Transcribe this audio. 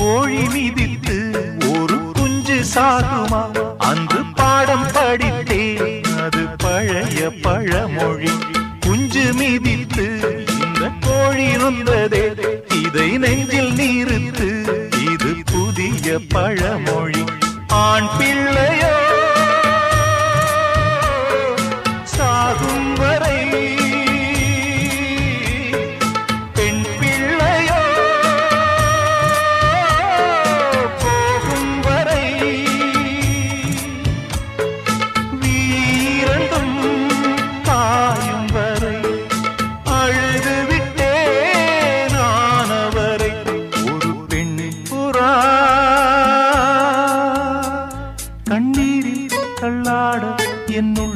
கோழி மிதித்து ஒரு குஞ்சு சாகுமா? அன்று பாடம் படித்தேன், அது பழைய பழமொழி. குஞ்சு மிதித்து இந்த கோழி நொந்ததே, இதை நெஞ்சில் நிறுத்து, இது புதிய பழமொழி. ஆண் பிள்ளையோ சாகும் வரை, பெண் பிள்ளையோ போகும் வரை, வீரண்டும் காயும் வரை, அழுது விட்டேன் நானவரை. ஒரு பெண் புறா கண்ணீரில் தள்ளாட என்னுள்